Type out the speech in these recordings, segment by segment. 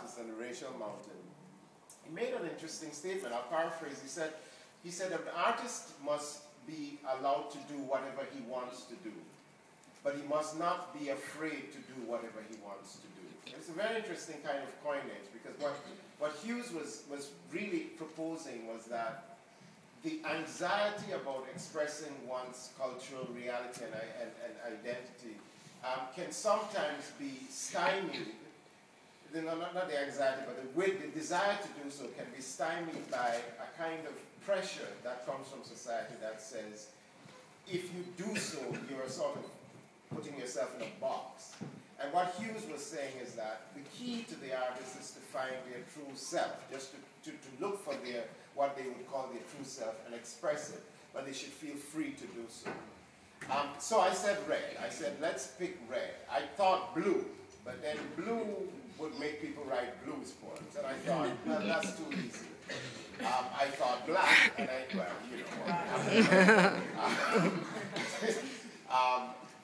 artist and the racial mountain, he made an interesting statement. I'll paraphrase. He said that an artist must be allowed to do whatever he wants to do, but he must not be afraid to do whatever he wants to do. It's a very interesting kind of coinage, because what Hughes was really proposing was that the anxiety about expressing one's cultural reality and identity can sometimes be stymied. Not the anxiety, but the desire to do so can be stymied by a kind of pressure that comes from society that says, if you do so, you're sort of putting yourself in a box. And what Hughes was saying is that the key to the artist is to find their true self, just to look for what they would call their true self and express it, but they should feel free to do so. So I said red. I said, let's pick red. I thought blue, but then blue would make people write blues poems, and I thought, well, that's too easy. I thought black, and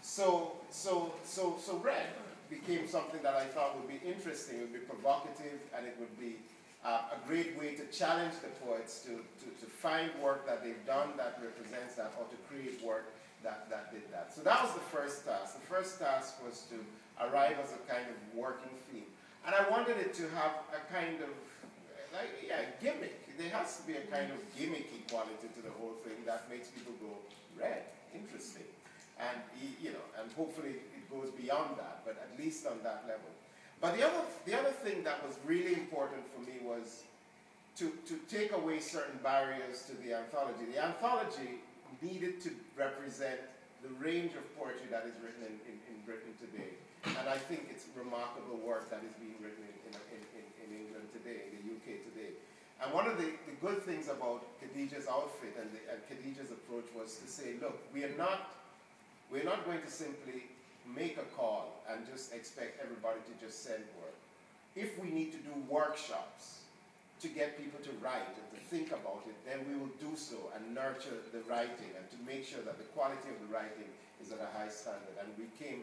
so red became something that I thought would be interesting, it would be provocative, and it would be a great way to challenge the poets to find work that they've done that represents that, or to create work that did that. So that was the first task. The first task was to arrive as a kind of working theme. And I wanted it to have a kind of, gimmick. There has to be a kind of gimmicky quality to the whole thing that makes people go, red, interesting. And, and hopefully it goes beyond that, but at least on that level. But the other thing that was really important for me was to take away certain barriers to the anthology. The anthology needed to represent the range of poetry that is written in Britain today. And I think it's remarkable work that is being written in England today, in the UK today. And one of the good things about Khadija's outfit and Khadija's approach was to say, look, we're not going to simply make a call and just expect everybody to just send work. If we need to do workshops to get people to write and to think about it, then we will do so and nurture the writing and to make sure that the quality of the writing is at a high standard. And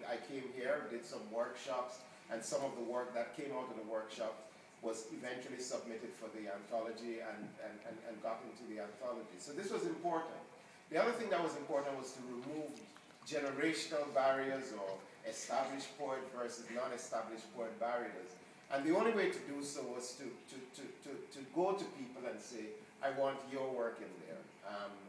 I came here, did some workshops, and some of the work that came out of the workshop was eventually submitted for the anthology and got into the anthology. So this was important. The other thing that was important was to remove generational barriers or established poet versus non-established poet barriers. And the only way to do so was to go to people and say, I want your work in there.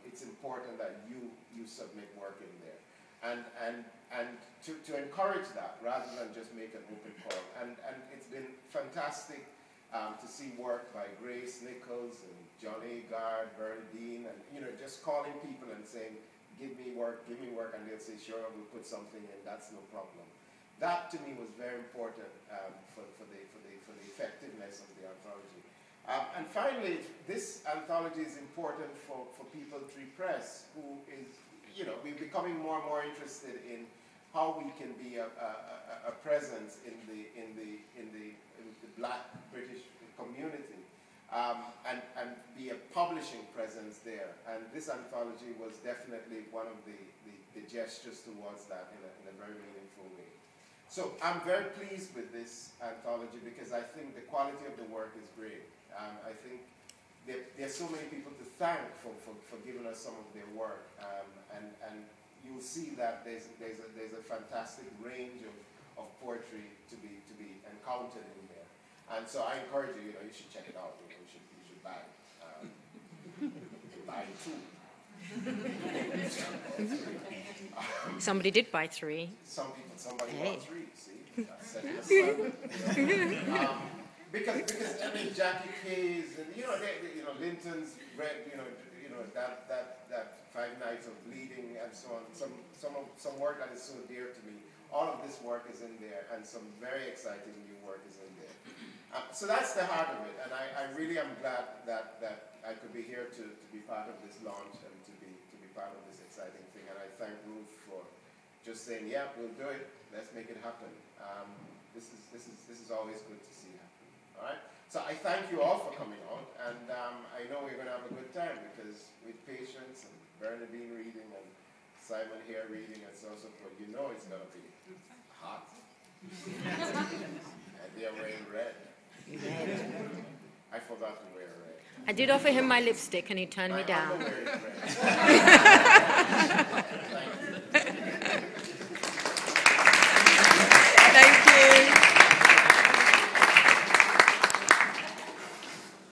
It's important that you submit work in there. And to encourage that rather than just make an open call. And it's been fantastic to see work by Grace Nichols and John Agard, Bernadine, and just calling people and saying, give me work, and they'll say, sure, we'll put something in, that's no problem. That to me was very important for the effectiveness of the anthology. And finally, this anthology is important for People3 Press, who is, we're becoming more and more interested in how we can be a presence in the Black British community, and be a publishing presence there. And this anthology was definitely one of the gestures towards that in a very meaningful way. So I'm very pleased with this anthology because I think the quality of the work is great. I think there are so many people to thank for giving us some of their work, and you'll see that there's a fantastic range of poetry to be encountered in there. And so I encourage you, you should check it out. You should buy it. Buy two. Somebody did buy three. Somebody bought three. See, that's setting because I mean Jackie K's and Linton's read that 5 Nights of Bleeding and so on. Some work that is so dear to me. All of this work is in there, and some very exciting new work is in there. So that's the heart of it, and I really am glad that I could be here to be part of this launch and to be part of this exciting thing. And I thank Ruth for just saying, yeah, we'll do it. Let's make it happen. This is always good to see happen. All right. So I thank you all for coming out, and I know we're going to have a good time because with Patience and Bernadine reading and Simon here reading and so forth, it's going to be hot. And they're wearing red. I forgot to wear red. I did offer him my lipstick and he turned me down. My underwear is red.